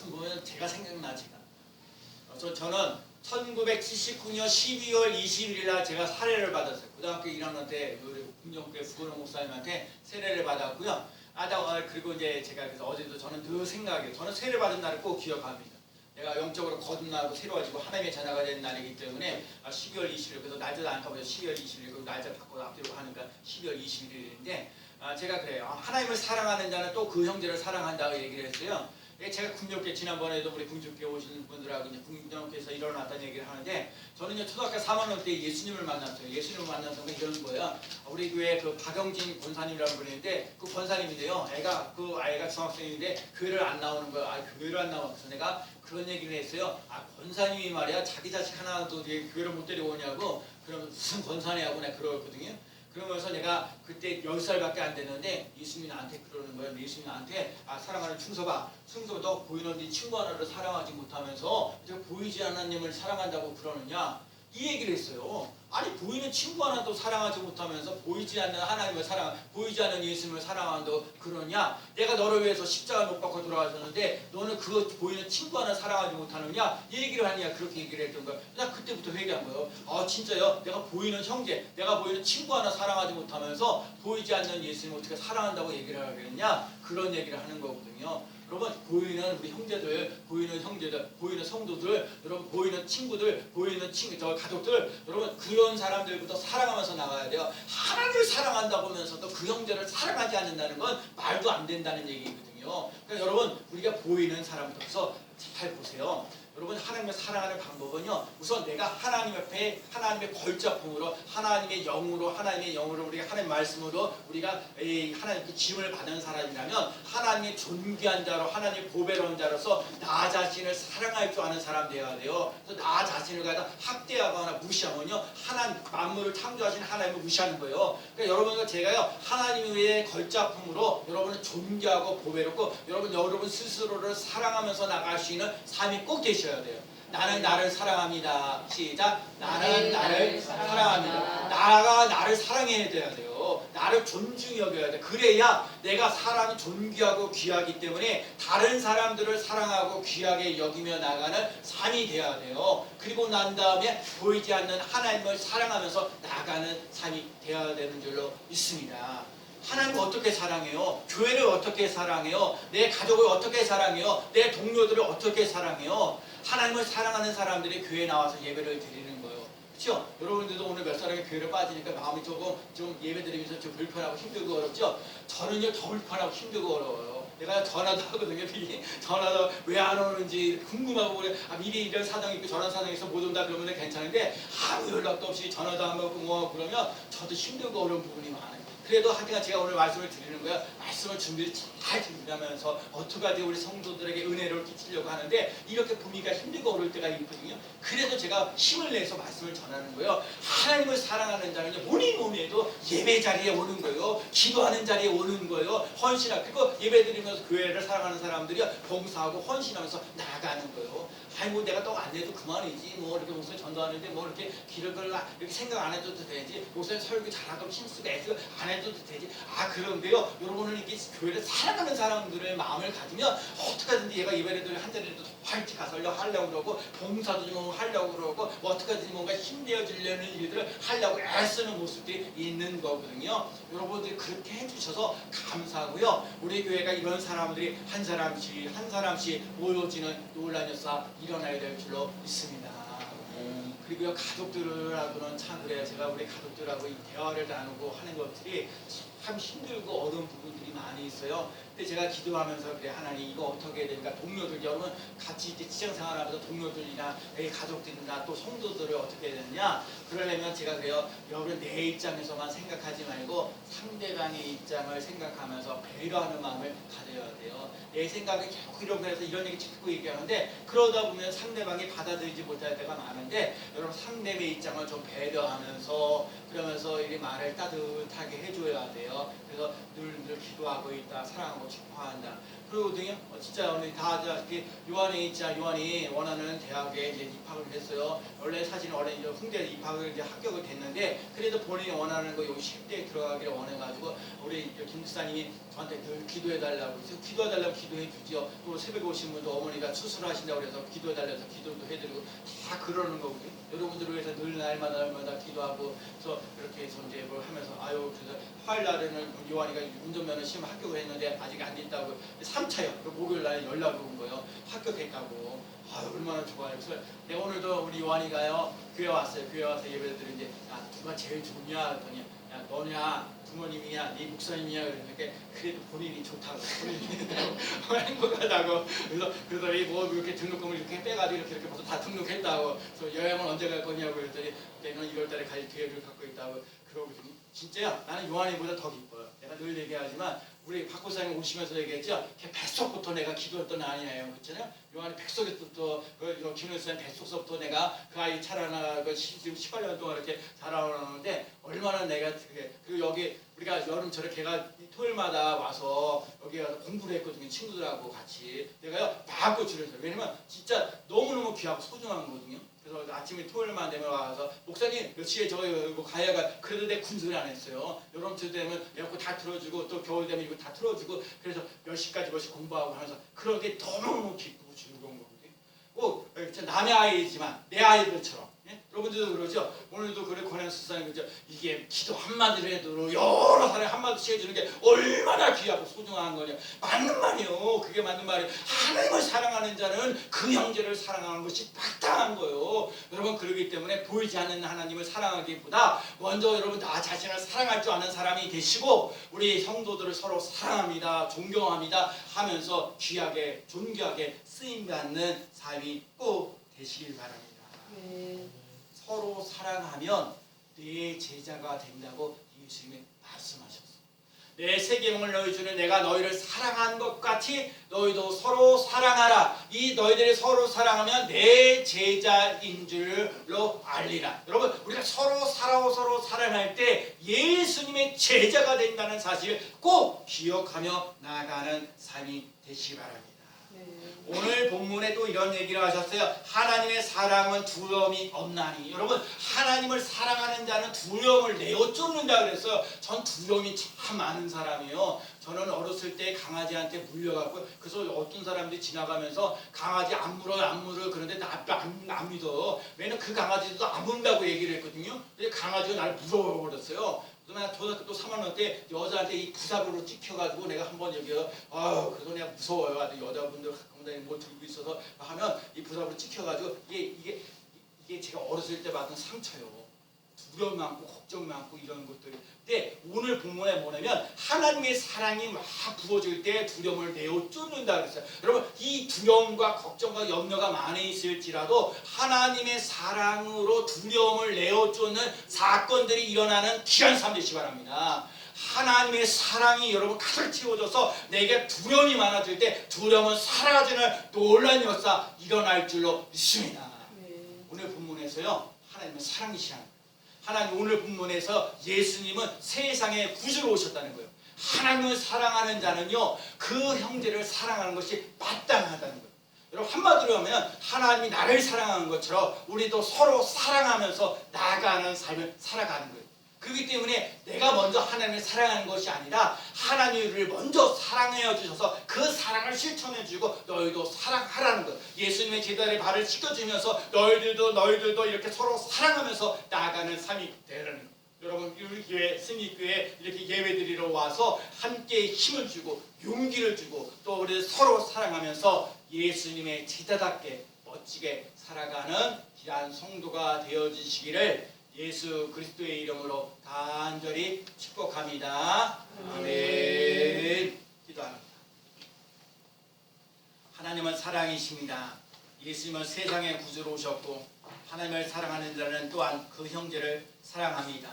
말씀 보면 제가 생각나. 저는 1979년 12월 21일 날 제가 사례를 받았어요. 고등학교 1학년 때 금정교회 부건호 목사님한테 세례를 받았고요. 그리고 이제 제가 그래서 어제도 저는 늘 생각해요. 저는 세례 받은 날을 꼭 기억합니다. 내가 영적으로 거듭나고 새로워지고 하나님의 자녀가 된 날이기 때문에 12월 20일, 그래서 날짜도 안 타고요. 12월 20일, 그리고 날짜 바꿔 앞뒤로 하니까 12월 21일인데 제가 그래요. 하나님을 사랑하는 자는 또 그 형제를 사랑한다고 얘기를 했어요. 제가 궁정교회 지난번에도 우리 궁정교회 오시는 분들하고 이제 궁정교회에서 일어났다는 얘기를 하는데 저는 이제 초등학교 3학년 때 예수님을 만났어요. 예수님을 만나서 이런 거예요. 우리 교회 그 박영진 권사님이라는 분인데 그 권사님인데요. 그 아이가 중학생인데 교회를 안 나오는 거예요. 교회를 안 나와서 내가 그런 얘기를 했어요. 권사님이 말이야 자기 자식 하나도 교회를 못 데려오냐고. 그러면 무슨 권사냐고 내가 그러거든요. 그러면서 내가 그때 10살밖에 안 됐는데 예수님이 나한테 그러는 거예요. 예수님이 나한테 사랑하는 충서가 너 보이는 네 친구 하나를 사랑하지 못하면서 보이지 않는 님을 사랑한다고 그러느냐 이 얘기를 했어요. 아니 보이는 친구 하나도 사랑하지 못하면서 보이지 않는 하나님을 보이지 않는 예수님을 사랑한다고 그러냐? 내가 너를 위해서 십자가 못 박고 돌아가셨는데 너는 그거 보이는 친구 하나 사랑하지 못하느냐? 이 얘기를 하느냐? 그렇게 얘기를 했던 거야. 나 그때부터 회개한 거예요. 진짜요? 내가 보이는 형제, 내가 보이는 친구 하나 사랑하지 못하면서 보이지 않는 예수님을 어떻게 사랑한다고 얘기를 하겠냐? 그런 얘기를 하는 거거든요. 여러분 보이는 우리 형제들, 보이는 성도들, 여러분 보이는 친구들, 보이는 가족들, 여러분 그런 사람들부터 사랑하면서 나가야 돼요. 하나님을 사랑한다고 하면서도 그 형제를 사랑하지 않는다는 건 말도 안 된다는 얘기거든요. 그러니까 여러분 우리가 보이는 사람부터 잘 보세요. 여러분 하나님을 사랑하는 방법은요. 우선 내가 하나님 앞에 하나님의 걸작품으로 하나님의 영으로 우리가 하나님 말씀으로 우리가 하나님께 짐을 받은 사람이라면 하나님의 존귀한 자로 하나님의 보배로운 자로서 나 자신을 사랑할 줄 아는 사람 되어야 돼요. 그래서 나 자신을 갖다 학대하거나 무시하면요. 하나님 만물을 창조하신 하나님을 무시하는 거예요. 그러니까 여러분과 제가요. 하나님 외의 걸작품으로 여러분은 존귀하고 보배롭고 여러분 스스로를 사랑하면서 나갈 수 있는 삶이 꼭 되시 돼요. 나는 나를 사랑합니다. 시작. 나는 나를 사랑합니다. 나가 나를 사랑해야 돼요. 나를 존중히 여겨야 돼. 그래야 내가 사람이 존귀하고 귀하기 때문에 다른 사람들을 사랑하고 귀하게 여기며 나가는 삶이 돼야 돼요. 그리고 난 다음에 보이지 않는 하나님을 사랑하면서 나가는 삶이 되어야 되는 줄로 믿습니다. 하나님을 어떻게 사랑해요? 교회를 어떻게 사랑해요? 내 가족을 어떻게 사랑해요? 내 동료들을 어떻게 사랑해요? 하나님을 사랑하는 사람들이 교회에 나와서 예배를 드리는 거예요. 그렇죠? 여러분들도 오늘 몇 사람이 교회를 빠지니까 마음이 좀 예배 드리면서 좀 불편하고 힘들고 어렵죠? 저는요 더 불편하고 힘들고 어려워요. 내가 전화도 하거든요. 미리 전화도 왜 안 오는지 궁금하고 그래. 미리 이런 사정이 있고 저런 사정이 있어 못 온다 그러면 괜찮은데 아무 연락도 없이 전화도 안 받고 그러면 저도 힘들고 어려운 부분이 많아요. 그래도 하여튼 제가 오늘 말씀을 드리는 거예요. 말씀을 잘 준비하면서 어떻게 하지 우리 성도들에게 은혜를 끼치려고 하는데 이렇게 보니까 힘들고 어려울 때가 있거든요. 그래도 제가 힘을 내서 말씀을 전하는 거예요. 하나님을 사랑하는 자는 뭐니 해도 예배 자리에 오는 거예요. 기도하는 자리에 오는 거예요. 헌신하고 그리고 예배 드리면서 교회를 사랑하는 사람들이 봉사하고 헌신하면서 나가는 거예요. 내가 또 안 해도 그만이지. 이렇게 목사님 전도하는데 이렇게 길을 이렇게 생각 안 해도 되지. 목사님 설교 잘하고 힘쓰고 애쓰고 안 해도 되지. 그런데요. 여러분은 이렇게 교회를 사랑하는 사람들의 마음을 가지면 어떻게든지 얘가 예배를 한 자리라도 더 활짝 가서 하려고 그러고 봉사도 좀 하려고 그러고 어떻게든지 뭔가 힘내어지려는 일들을 하려고 애쓰는 모습들이 있는 거거든요. 여러분들이 그렇게 해주셔서 감사하고요. 우리 교회가 이런 사람들이 한 사람씩 모여지는 놀라운 역사 일어나야 될 줄로 믿습니다. 그리고요 가족들하고는 참 그래요. 제가 우리 가족들하고 이 대화를 나누고 하는 것들이 참 힘들고 어려운 부분들이 많이 있어요. 근데 제가 기도하면서 그래 하나님 이거 어떻게 해야 되니까 동료들 여러분 같이 이제 직장생활하면서 동료들이나 내 가족들이나 또 성도들을 어떻게 해야 되느냐 그러려면 제가 그래요. 여러분 내 입장에서만 생각하지 말고 상대방의 입장을 생각하면서 배려하는 마음을 가져야 돼요. 내 생각이 자꾸 이런 거에서 이런 얘기 자꾸 얘기하는데 그러다 보면 상대방이 받아들이지 못할 때가 많은데 여러분 상대의 입장을 좀 배려하면서 그러면서 이 말을 따뜻하게 해줘야 돼요. 그래서 늘 기도하고 있다, 사랑하고 축복한다. 그러거든요. 진짜 오늘 다 이렇게 요한이 원하는 대학에 이제 입학을 했어요. 원래 사실은 원래 이제 홍대 입학을 이제 합격을 됐는데 그래도 본인이 원하는 거 여기 10대에 들어가기를 원해가지고 우리 김 집사님이 저한테 늘 기도해달라고 그래서 기도해달라고 기도해 주죠. 또 새벽에 오신 분도 어머니가 수술하신다고 그래서 기도해달라고 기도도 해드리고 다 그러는 거거든요. 여러분들을 위해서 늘 날마다 기도하고 그래서 이렇게 해서 이제 뭘 하면서 그래서 화요일 날에는 요한이가 운전면허 시험 합격을 했는데 아직 안 됐다고 3차요. 목요일 날에 연락이 온 거예요. 합격했다고. 얼마나 좋아요. 그래서 내가 오늘도 우리 요한이가요 교회 왔어요. 교회 와서 예배를 드리는데 야 누가 제일 좋냐 그랬더니 야 너냐 부모님이야 네 목사님이야 그러니까 그래도 본인이 좋다고 본인이 행복하다고 그래서 뭐 이렇게 등록금을 이렇게 빼가지고 이렇게 벌써 다 등록했다고 그래서 여행은 언제 갈 거냐고 그랬더니 내년 1월달에 갈 계획을 갖고 있다고 그러거든요. 진짜요. 나는 요한이보다 더 기뻐요. 내가 늘 얘기하지만 우리 박 목사님 오시면서 얘기했죠. 뱃속부터 내가 기도했던 아이예요. 그렇잖아요. 요한이 뱃속에서부터 김일성 뱃속서부터 내가 그 아이 자라나고 지금 18년 동안 이렇게 자라오는데 얼마나 내가 그리고 여기 우리가 여름철에 걔가 토요일마다 와서 여기 와서 공부를 했거든요. 친구들하고 같이 내가요 마음껏 줄였어요. 왜냐면 진짜 너무너무 귀하고 소중한 거거든요. 그래서 아침에 토요일만 되면 와서 목사님 몇 시에 저 이거 가야가 그래도 내 군소리 안 했어요. 여름철 되면 에어컨 다 틀어주고 또 겨울 되면 이거 다 틀어주고 그래서 몇 시까지 공부하고 하면서 그런 게 너무너무 기쁘고 즐거운 거거든요. 꼭 남의 아이지만 내 아이들처럼 여러분들도 그러죠. 오늘도 그래 권한 수사님 그죠. 이게 기도 한마디를 해도 여러 사람이 한마디씩 해주는 게 얼마나 귀하고 소중한 거냐. 맞는 말이요. 그게 맞는 말이에요. 하나님을 사랑하는 자는 그 형제를 사랑하는 것이 마땅한 거예요. 여러분 그러기 때문에 보이지 않는 하나님을 사랑하기보다 먼저 여러분 나 자신을 사랑할 줄 아는 사람이 되시고 우리 성도들을 서로 사랑합니다. 존경합니다. 하면서 귀하게 존귀하게 쓰임받는 삶이 꼭 되시길 바랍니다. 네. 서로 사랑하면 내 제자가 된다고 예수님이 말씀하셨어요. 내 세계명을 너희 주는 내가 너희를 사랑한 것 같이 너희도 서로 사랑하라. 이 너희들이 서로 사랑하면 내 제자인 줄로 알리라. 여러분 우리가 서로 사랑할 때 예수님의 제자가 된다는 사실을 꼭 기억하며 나아가는 삶이 되시기 바랍니다. 오늘 본문에 또 이런 얘기를 하셨어요. 하나님의 사랑은 두려움이 없나니. 여러분 하나님을 사랑하는 자는 두려움을 내어 쫓는다 그랬어요. 전 두려움이 참 많은 사람이에요. 저는 어렸을 때 강아지한테 물려갖고 그래서 어떤 사람들이 지나가면서 강아지 안 물어 그런데 나 안 믿어. 왜냐면 그 강아지도 안 문다고 얘기를 했거든요. 근데 강아지가 날 무서워버렸어요. 그래서 초등학교 또 3학년 때 여자한테 이 부사로로 찍혀가지고 내가 한번 여기서 그래서 내가 무서워요. 여자분들 가끔 뭐 들고 있어서 하면 이 부사로로 찍혀가지고 이게 제가 어렸을 때 받은 상처요. 두려움 많고 걱정 많고 이런 것들이. 근데 오늘 본문에 뭐냐면 하나님의 사랑이 막 부어질 때 두려움을 내어 쫓는다 그랬어요. 여러분 이 두려움과 걱정과 염려가 많이 있을지라도 하나님의 사랑으로 두려움을 내어 쫓는 사건들이 일어나는 귀한 삶 되시기 바랍니다. 하나님의 사랑이 여러분 가득 채워져서 내게 두려움이 많아질 때 두려움은 사라지는 놀라운 역사 일어날 줄로 믿습니다. 오늘 본문에서요 하나님은 사랑이시라는 거예요. 하나님 오늘 본문에서 예수님은 세상에 구주로 오셨다는 거예요. 하나님을 사랑하는 자는요 그 형제를 사랑하는 것이 마땅하다는 거예요. 여러분 한마디로 하면 하나님이 나를 사랑하는 것처럼 우리도 서로 사랑하면서 나아가는 삶을 살아가는 거예요. 그렇기 때문에 내가 먼저 하나님을 사랑하는 것이 아니라 하나님을 먼저 사랑해 주셔서 그 사랑을 실천해 주고 너희도 사랑하라는 것. 예수님의 제자의 발을 씻겨주면서 너희들도 이렇게 서로 사랑하면서 나아가는 삶이 되라는 것. 여러분 우리 교회 승리교회 이렇게 예배드리러 와서 함께 힘을 주고 용기를 주고 또 우리 서로 사랑하면서 예수님의 제자답게 멋지게 살아가는 귀한 성도가 되어주시기를 예수 그리스도의 이름으로 간절히 축복합니다. 아멘. 기도합니다. 하나님은 사랑이십니다. 예수님은 세상에 구주로 오셨고 하나님을 사랑하는 자는 또한 그 형제를 사랑합니다.